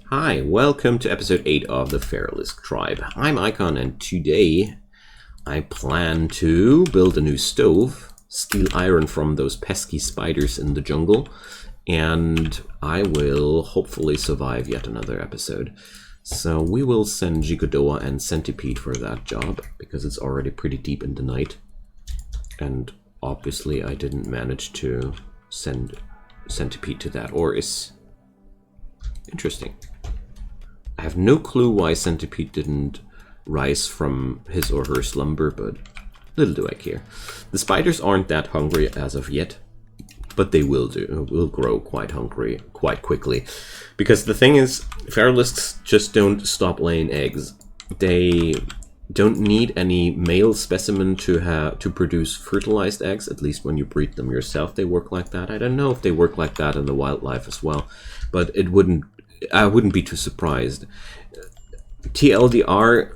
Hi, welcome to episode 8 of the Feralisk Tribe. I'm Icon, and today I plan to build a new stove, steal iron from those pesky spiders in the jungle, and I will hopefully survive yet another episode. So we will send Gigodoa and Centipede for that job, because it's already pretty deep in the night. And obviously I didn't manage to send Centipede to that, or is... Interesting. I have no clue why Centipede didn't rise from his or her slumber, but little do I care. The spiders aren't that hungry as of yet, but they will grow quite hungry quite quickly. Because the thing is, Feralisks just don't stop laying eggs. They don't need any male specimen to produce fertilized eggs, at least when you breed them yourself they work like that. I don't know if they work like that in the wildlife as well, but I wouldn't be too surprised. TLDR,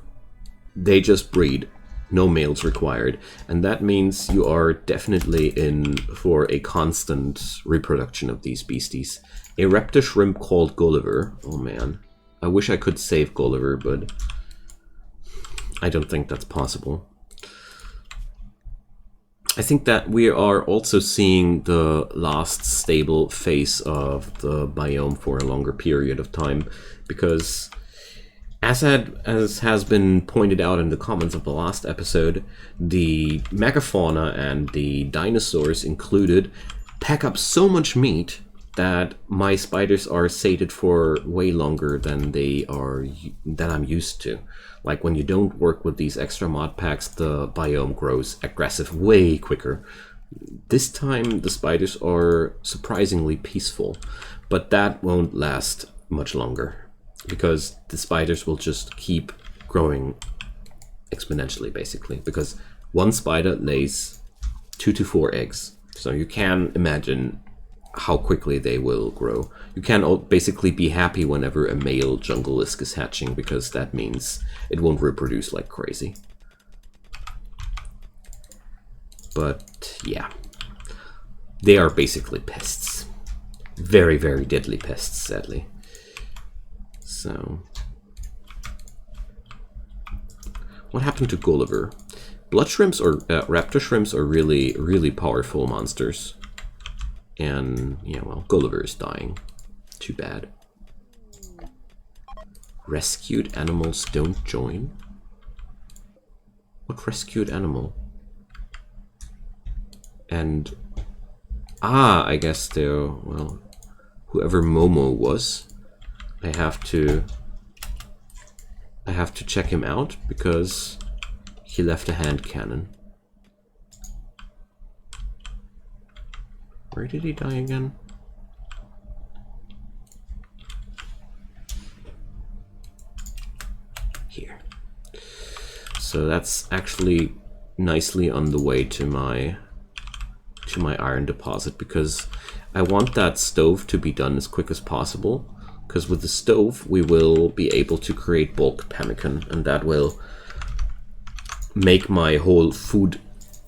they just breed, no males required, and that means you are definitely in for a constant reproduction of these beasties. A raptor shrimp called Gulliver. Oh man, I wish I could save Gulliver, but I don't think that's possible. I think that we are also seeing the last stable phase of the biome for a longer period of time, because as has been pointed out in the comments of the last episode, the megafauna and the dinosaurs included pack up so much meat that my spiders are sated for way longer than I'm used to. Like when you don't work with these extra mod packs, the biome grows aggressive way quicker. This time the spiders are surprisingly peaceful, but that won't last much longer because the spiders will just keep growing exponentially, basically, because one spider lays 2 to 4 eggs. So you can imagine how quickly they will grow. You can basically be happy whenever a male Jungle-isk is hatching, because that means it won't reproduce like crazy. But yeah, they are basically pests. Very, very deadly pests, sadly. So, what happened to Gulliver? Blood shrimps or raptor shrimps are really, really powerful monsters. And, yeah, well, Gulliver is dying. Too bad. Rescued animals don't join? What rescued animal? And... I guess they're... well, whoever Momo was, I have to check him out, because he left a hand cannon. Where did he die again? Here. So that's actually nicely on the way to my iron deposit, because I want that stove to be done as quick as possible, because with the stove we will be able to create bulk pemmican, and that will make my whole food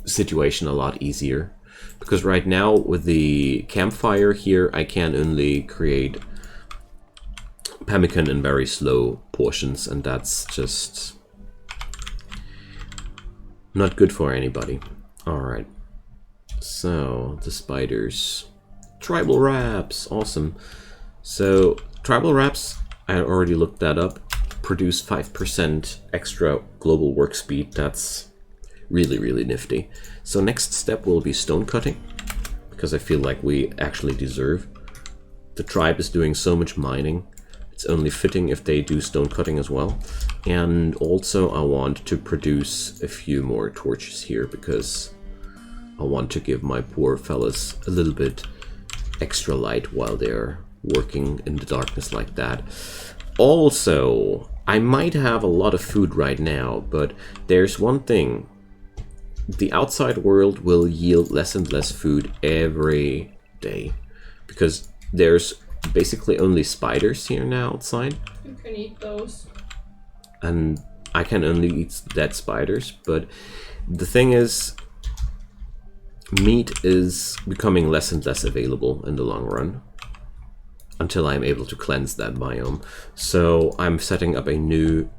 situation a lot easier. Because right now, with the campfire here, I can only create pemmican in very slow portions, and that's just not good for anybody. Alright, so the spiders. Tribal wraps, awesome. So, tribal wraps, I already looked that up, produce 5% extra global work speed. That's really, really nifty. So next step will be stone cutting, because I feel like we actually deserve. The tribe is doing so much mining, it's only fitting if they do stone cutting as well. And also I want to produce a few more torches here, because I want to give my poor fellas a little bit extra light while they're working in the darkness like that. Also, I might have a lot of food right now, but there's one thing. The outside world will yield less and less food every day, because there's basically only spiders here now outside. You can eat those. And I can only eat dead spiders, but the thing is, meat is becoming less and less available in the long run. until I'm able to cleanse that biome. So I'm setting up a new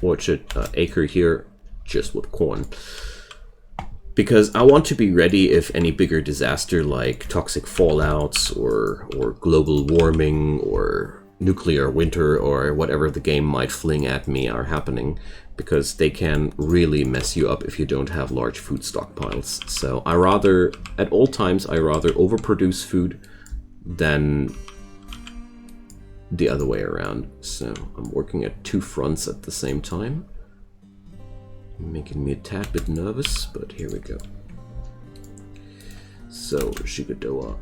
orchard acre here, just with corn. Because I want to be ready if any bigger disaster like toxic fallouts or global warming or nuclear winter or whatever the game might fling at me are happening, because they can really mess you up if you don't have large food stockpiles. So at all times, I rather overproduce food than the other way around. So I'm working at 2 fronts at the same time. Making me a tad bit nervous, but here we go. So Shigadoa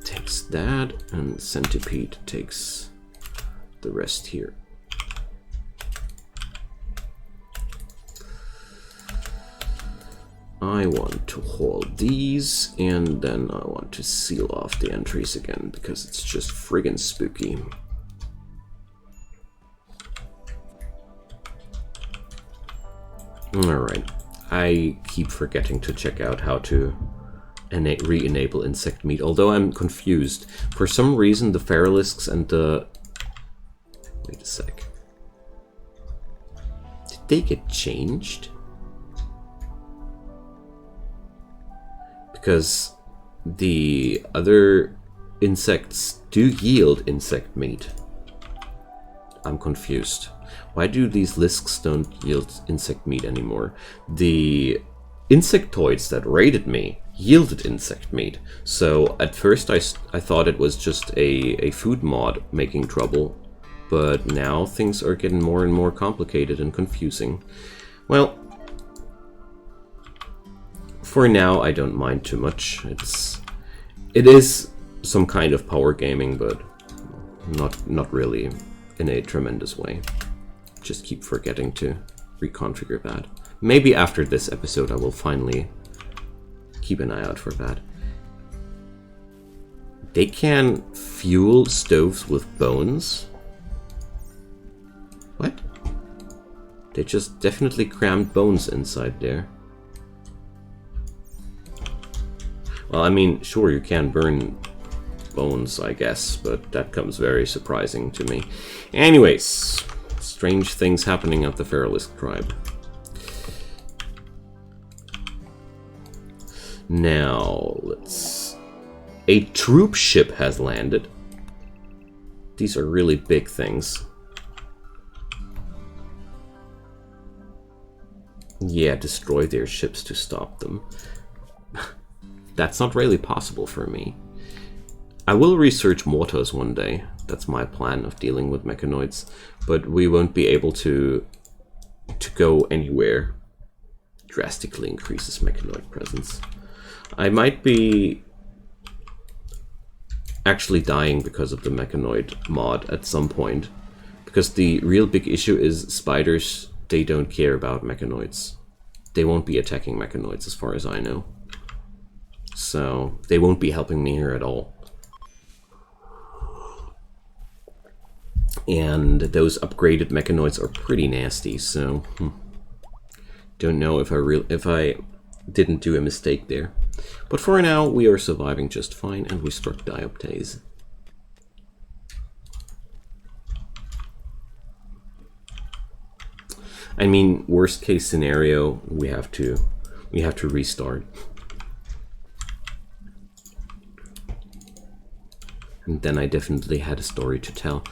takes that, and Centipede takes the rest here. I want to haul these, and then I want to seal off the entries again, because it's just friggin' spooky. Alright, I keep forgetting to check out how to re-enable insect meat, although I'm confused. For some reason the Feralisks and the... Wait a sec. Did they get changed? Because the other insects do yield insect meat. I'm confused. Why do these lisks don't yield insect meat anymore? The insectoids that raided me yielded insect meat. So at first I thought it was just a food mod making trouble. But now things are getting more and more complicated and confusing. Well, for now I don't mind too much. It is some kind of power gaming, but not really in a tremendous way. Just keep forgetting to reconfigure that. Maybe after this episode I will finally keep an eye out for that. They can fuel stoves with bones? What? They just definitely crammed bones inside there. Well, I mean, sure, you can burn bones, I guess, but that comes very surprising to me. Anyways, strange things happening at the Feralisk tribe. Now, a troop ship has landed. These are really big things. Yeah, destroy their ships to stop them. That's not really possible for me. I will research mortars one day. That's my plan of dealing with mechanoids. But we won't be able to go anywhere. Drastically increases mechanoid presence. I might be actually dying because of the mechanoid mod at some point. Because the real big issue is spiders, they don't care about mechanoids. They won't be attacking mechanoids as far as I know. So they won't be helping me here at all. And those upgraded mechanoids are pretty nasty, so don't know if I didn't do a mistake there. But for now, we are surviving just fine, and we struck dioptase. I mean, worst case scenario, we have to restart. And then I definitely had a story to tell.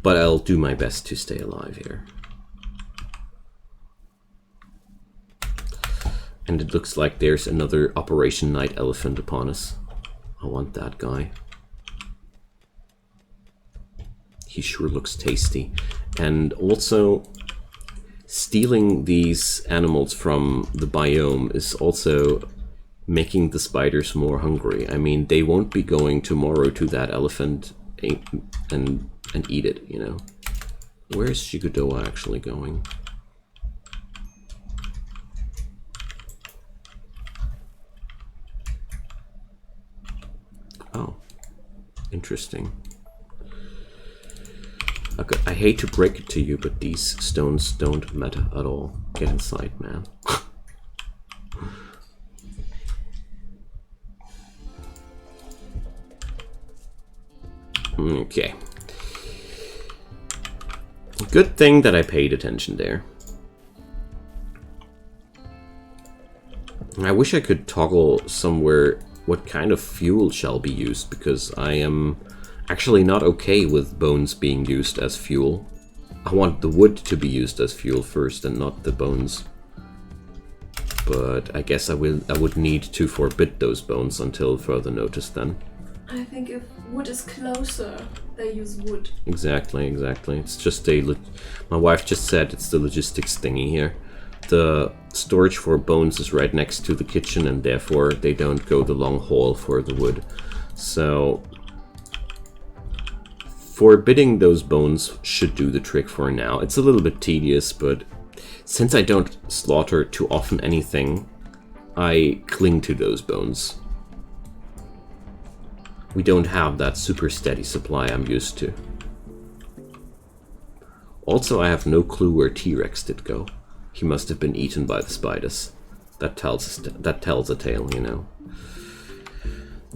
But I'll do my best to stay alive here. And it looks like there's another Operation Night Elephant upon us. I want that guy. He sure looks tasty. And also, stealing these animals from the biome is also making the spiders more hungry. I mean, they won't be going tomorrow to that elephant and eat it, you know. Where's Shigadoa actually going? Oh, interesting. Okay, I hate to break it to you, but these stones don't matter at all. Get inside, man. Okay. Good thing that I paid attention there. I wish I could toggle somewhere what kind of fuel shall be used, because I am actually not okay with bones being used as fuel. I want the wood to be used as fuel first and not the bones. But I guess I would need to forbid those bones until further notice then. I think if wood is closer, they use wood. Exactly, exactly. It's just my wife just said it's the logistics thingy here. The storage for bones is right next to the kitchen, and therefore they don't go the long haul for the wood. So forbidding those bones should do the trick for now. It's a little bit tedious, but since I don't slaughter too often anything, I cling to those bones. We don't have that super steady supply I'm used to. Also, I have no clue where T-Rex did go. He must have been eaten by the spiders. That tells a tale, you know.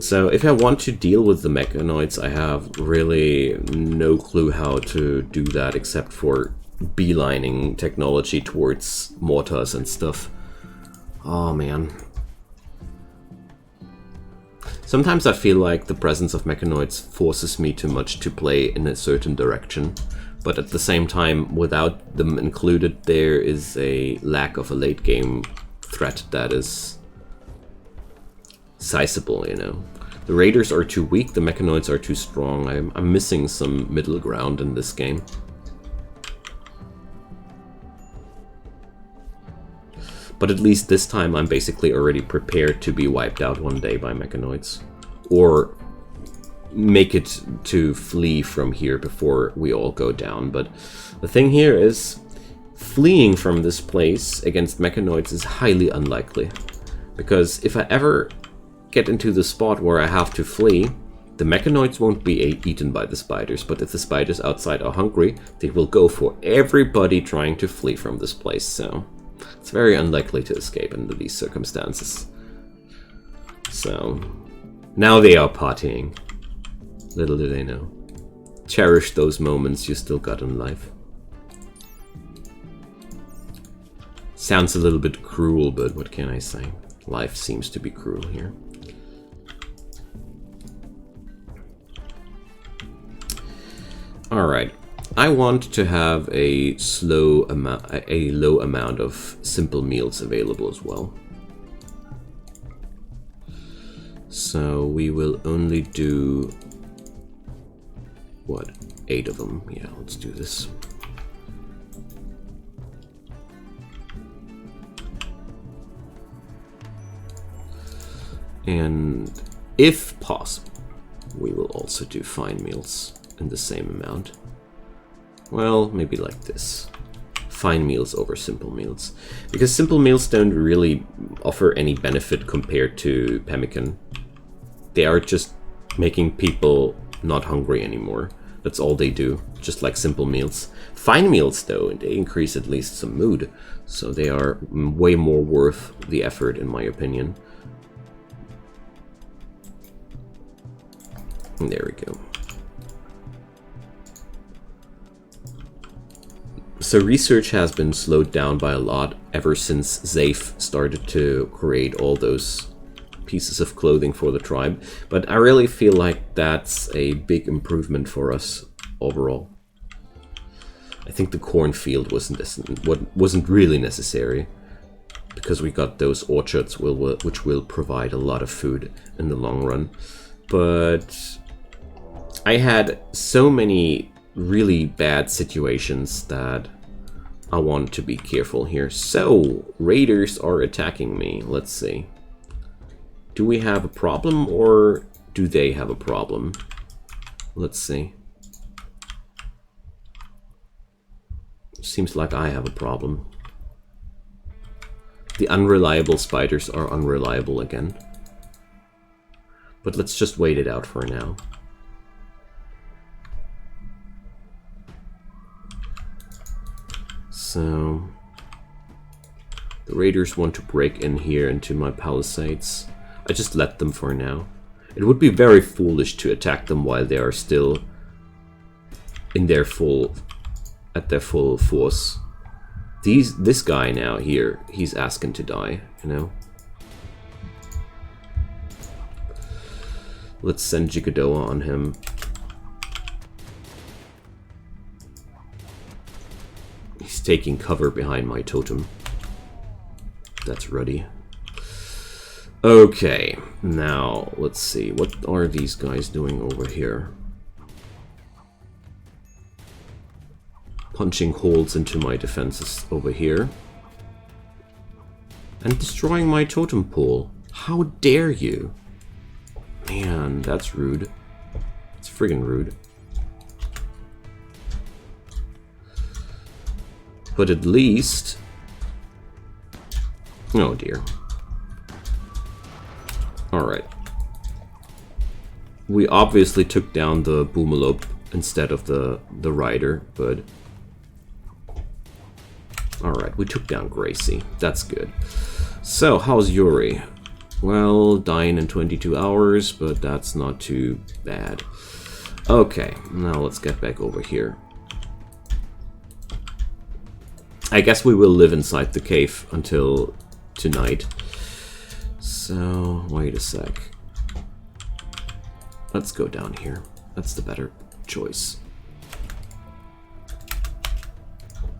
So if I want to deal with the mechanoids, I have really no clue how to do that except for beelining technology towards mortars and stuff. Oh man. Sometimes I feel like the presence of mechanoids forces me too much to play in a certain direction. But at the same time, without them included, there is a lack of a late game threat that is sizable, you know. The raiders are too weak, the mechanoids are too strong. I'm missing some middle ground in this game. But at least this time I'm basically already prepared to be wiped out one day by mechanoids. Or make it to flee from here before we all go down. But the thing here is, fleeing from this place against mechanoids is highly unlikely. Because if I ever get into the spot where I have to flee, the mechanoids won't be eaten by the spiders, but if the spiders outside are hungry, they will go for everybody trying to flee from this place, so it's very unlikely to escape under these circumstances. So, now they are partying. Little do they know. Cherish those moments you still got in life. Sounds a little bit cruel, but what can I say? Life seems to be cruel here. Alright, I want to have a low amount of simple meals available as well. So we will only do, what, 8 of them? Yeah, let's do this. And if possible, we will also do fine meals in the same amount. Well, maybe like this. Fine meals over simple meals. Because simple meals don't really offer any benefit compared to pemmican. They are just making people not hungry anymore. That's all they do, just like simple meals. Fine meals, though, they increase at least some mood. So they are way more worth the effort, in my opinion. And there we go. So research has been slowed down by a lot ever since Zafe started to create all those pieces of clothing for the tribe, but I really feel like that's a big improvement for us overall. I think the cornfield wasn't really necessary, because we got those orchards which will provide a lot of food in the long run. But I had so many really bad situations that I want to be careful here. So, raiders are attacking me. Let's see. Do we have a problem, or do they have a problem? Let's see. Seems like I have a problem. The unreliable spiders are unreliable again. But let's just wait it out for now. So, the raiders want to break in here into my palisades. I just let them for now. It would be very foolish to attack them while they are still in their full force. This guy now here, he's asking to die, you know. Let's send Gigadoa on him. He's taking cover behind my totem. That's ruddy. Okay, now let's see. What are these guys doing over here? Punching holes into my defenses over here. And destroying my totem pole. How dare you? Man, that's rude. It's friggin' rude. But at least... Oh dear. Alright. We obviously took down the Boomalop instead of the rider, but... Alright, we took down Gracie. That's good. So, how's Yuri? Well, dying in 22 hours, but that's not too bad. Okay, now let's get back over here. I guess we will live inside the cave until tonight. So, wait a sec. Let's go down here. That's the better choice.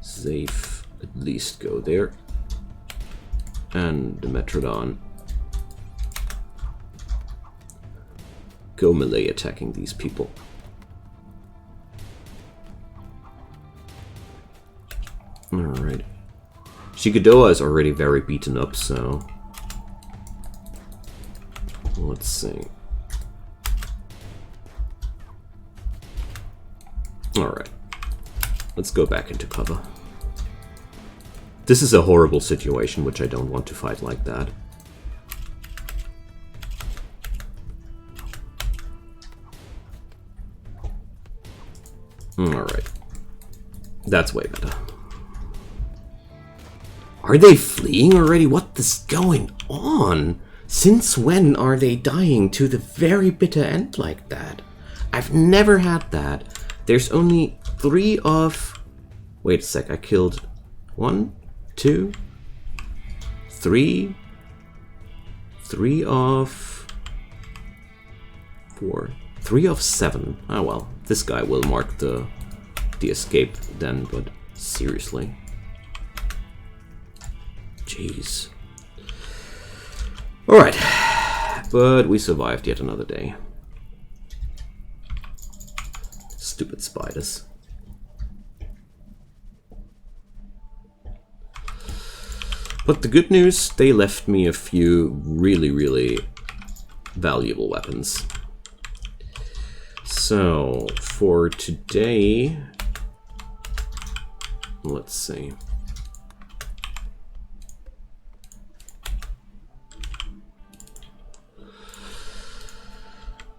Safe. At least go there. And the Metrodon. Go melee attacking these people. Alright. Shigadoa is already very beaten up, so... Let's see. Alright. Let's go back into cover. This is a horrible situation, which I don't want to fight like that. Alright. That's way better. Are they fleeing already? What is going on? Since when are they dying to the very bitter end like that? I've never had that. There's only 3 of... Wait a sec, I killed 1, 2, 3, 3 of 4, 3 of 7. Oh well, this guy will mark the escape then, but seriously. Jeez. Alright, but we survived yet another day. Stupid spiders. But the good news, they left me a few really, really valuable weapons. So, for today, let's see.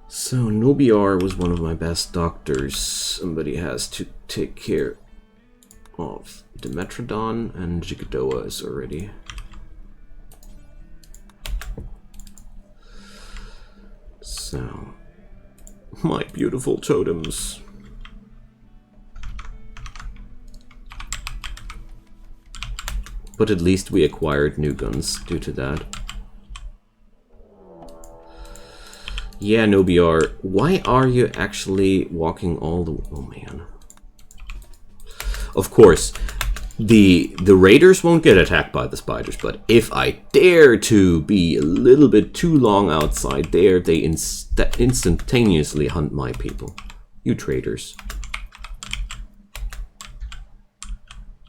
So, Nobiar was one of my best doctors. Somebody has to take care of the Metrodon, and Gigadoa is already. So, my beautiful totems. But at least we acquired new guns due to that. Yeah, Nobiar, why are you actually walking all the... Oh man. Of course, the raiders won't get attacked by the spiders, but if I dare to be a little bit too long outside there, they instantaneously hunt my people. You traitors.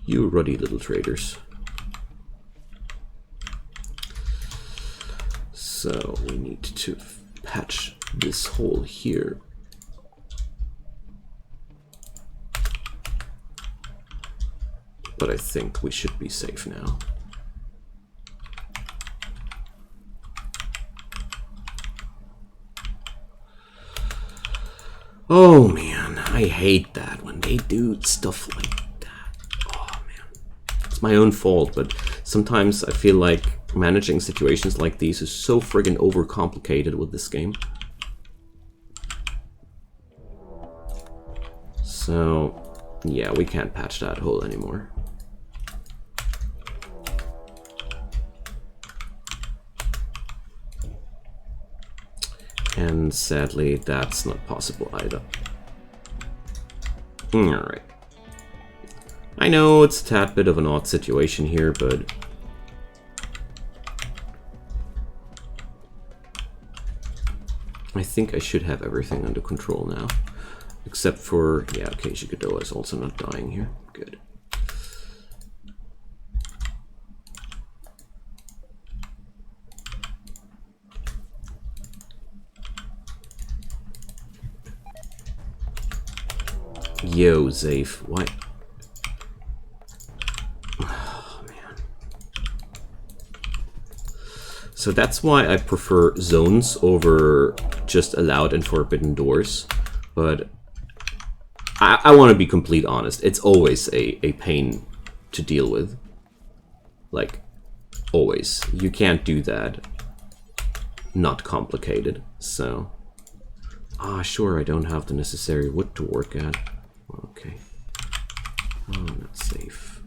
You ruddy little traitors. So we need to patch this hole here. But I think we should be safe now. Oh man, I hate that when they do stuff like that. Oh man, it's my own fault, but sometimes I feel like managing situations like these is so friggin' overcomplicated with this game. So, yeah, we can't patch that hole anymore. And sadly, that's not possible either. Alright. I know it's a tad bit of an odd situation here, but I think I should have everything under control now. Except for, yeah, okay, Shigadoa is also not dying here. Good. Yo, Zafe, why? Oh, man. So that's why I prefer zones over just allowed and forbidden doors. But I want to be complete honest. It's always a pain to deal with. Like, always. You can't do that. Not complicated, so. Ah, sure, I don't have the necessary wood to work at. Okay. Oh, not safe.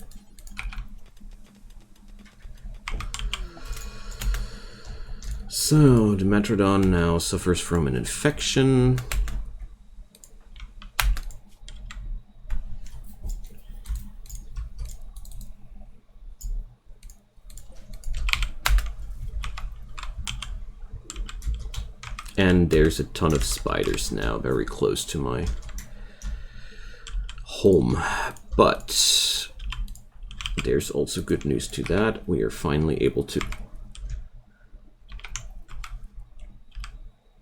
So, the Metrodon now suffers from an infection. And there's a ton of spiders now, very close to my home. But there's also good news to that. We are finally able to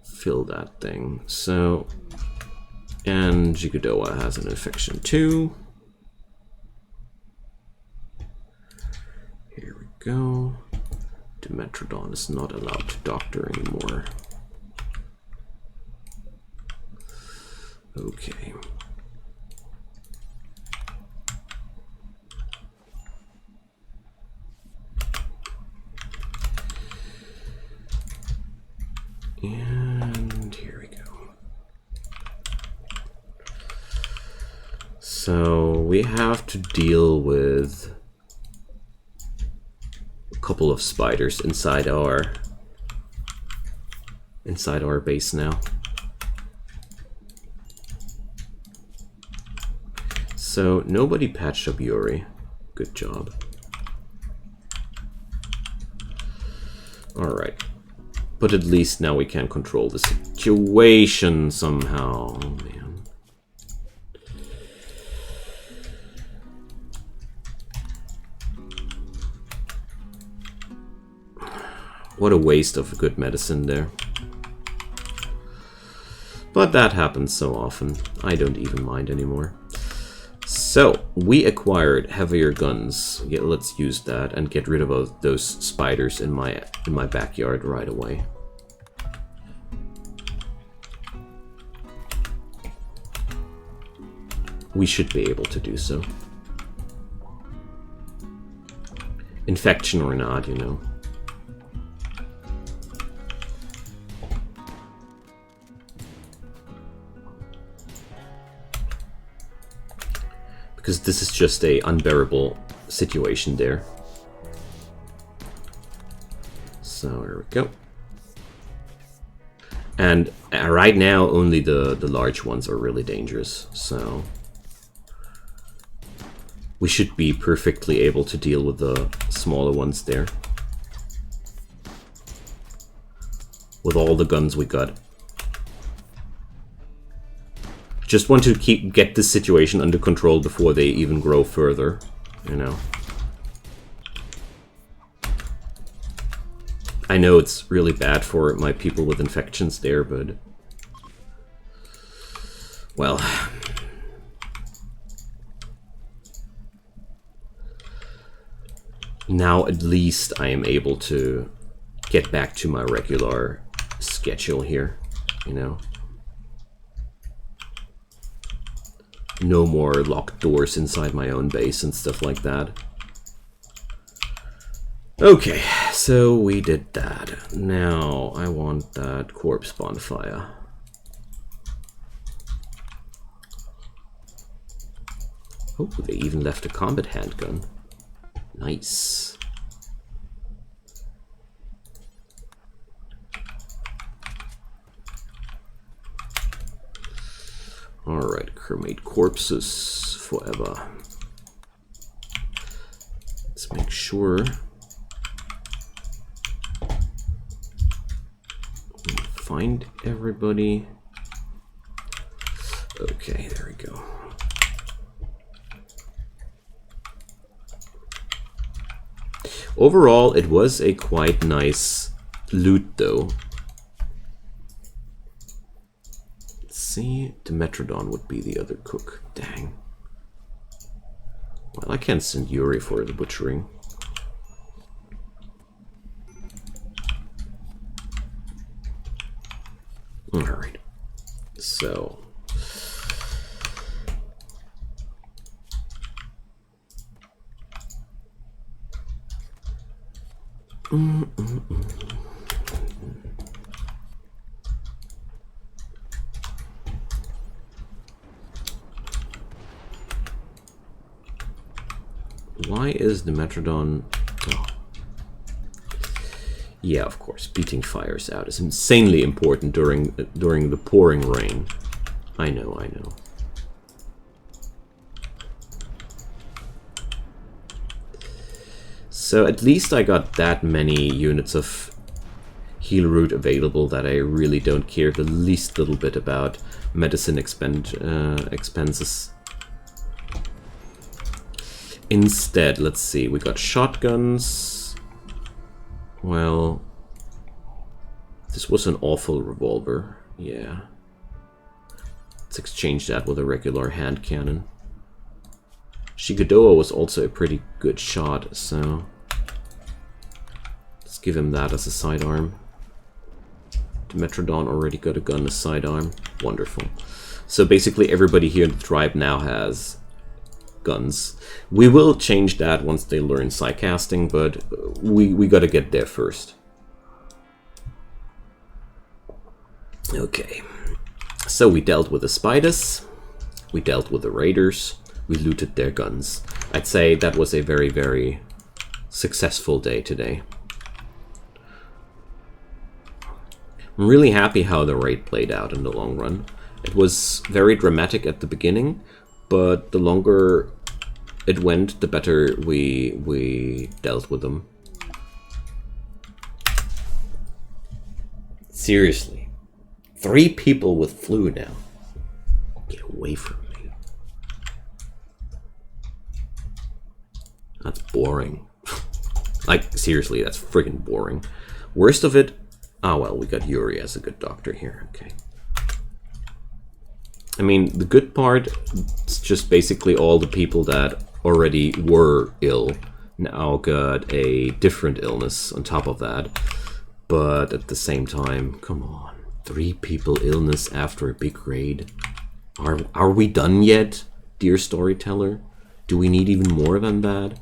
fill that thing. So, and Shigadoa has an infection too. Here we go. Dimetrodon is not allowed to doctor anymore. Okay. And here we go. So we have to deal with a couple of spiders inside our base now. So nobody patched up Yuri. Good job. Alright. But at least now we can control the situation somehow. Oh, man. What a waste of good medicine there. But that happens so often. I don't even mind anymore. So, we acquired heavier guns. Yeah, let's use that and get rid of those spiders in my backyard right away. We should be able to do so. Infection or not, you know. Because this is just a unbearable situation there. So there we go. And right now only the large ones are really dangerous, so we should be perfectly able to deal with the smaller ones there. With all the guns we got. Just want to get this situation under control before they even grow further, you know. I know it's really bad for my people with infections there, but well, now at least I am able to get back to my regular schedule here, you know. No more locked doors inside my own base and stuff like that. Okay, so we did that. Now I want that corpse bonfire. Oh, they even left a combat handgun. Nice. Alright, cremate corpses forever. Let's make sure we find everybody. Okay, there we go. Overall, it was a quite nice loot, though. Let's see, Dimetrodon would be the other cook. Dang. Well, I can't send Yuri for the butchering. Alright. So... Why is the Metrodon... Oh. Yeah, of course, beating fires out is insanely important during the pouring rain. I know, I know. So at least I got that many units of heal root available that I really don't care the least little bit about medicine expenses. Instead, let's see, we got shotguns. Well, this was an awful revolver, yeah. Let's exchange that with a regular hand cannon. Shigadoa was also a pretty good shot, so let's give him that as a sidearm. Dimetrodon already got a gun as sidearm. Wonderful. So basically everybody here in the tribe now has guns. We will change that once they learn Psycasting, but we gotta get there first. Okay. So we dealt with the spiders. We dealt with the raiders. We looted their guns. I'd say that was a very, very successful day today. I'm really happy how the raid played out in the long run. It was very dramatic at the beginning, but the longer it went, the better we dealt with them. Seriously. 3 people with flu now. Get away from me. That's boring. Like, seriously, that's friggin' boring. Worst of it... Ah, well, we got Yuri as a good doctor here. Okay. I mean, the good part is just basically all the people that already were ill now got a different illness on top of that. But at the same time, come on. 3 people illness after a big raid. Are we done yet, dear storyteller? Do we need even more than that?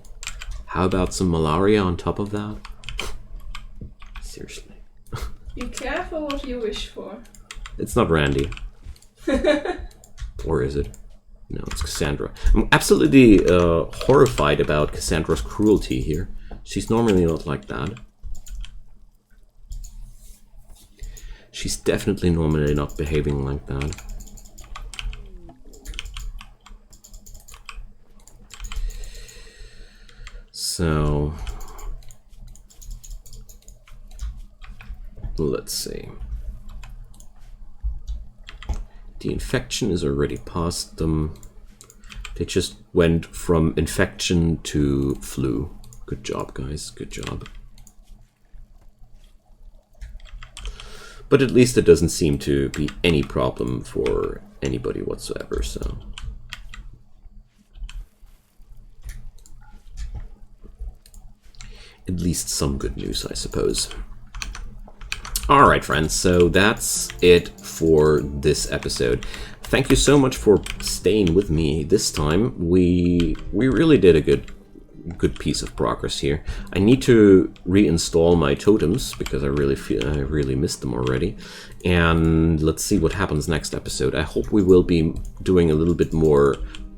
How about some malaria on top of that? Seriously. Be careful what you wish for. It's not Randy. Or is it? No, it's Cassandra. I'm absolutely horrified about Cassandra's cruelty here. She's normally not like that. She's definitely normally not behaving like that. So... let's see. The infection is already past them. They just went from infection to flu. Good job, guys. Good job. But at least it doesn't seem to be any problem for anybody whatsoever, so... at least some good news, I suppose. Alright, friends, so that's it for this episode. Thank you so much for staying with me this time. We really did a good piece of progress here. I need to reinstall my totems because I really missed them already. And let's see what happens next episode. I hope we will be doing a little bit more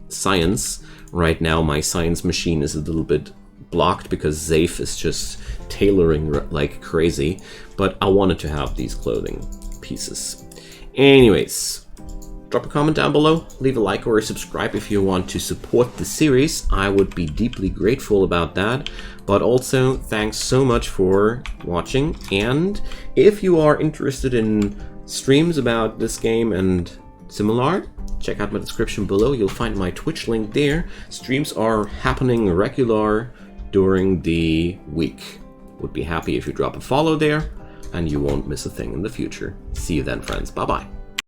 science Right now my science machine is a little bit blocked because Zafe is just tailoring like crazy, but I wanted to have these clothing pieces. Anyways, drop a comment down below, leave a like or a subscribe if you want to support the series. I would be deeply grateful about that. But also, thanks so much for watching, and if you are interested in streams about this game and similar, check out my description below. You'll find my Twitch link there. Streams are happening regular during the week. Would be happy if you drop a follow there, and you won't miss a thing in the future. See you then, friends. Bye-bye.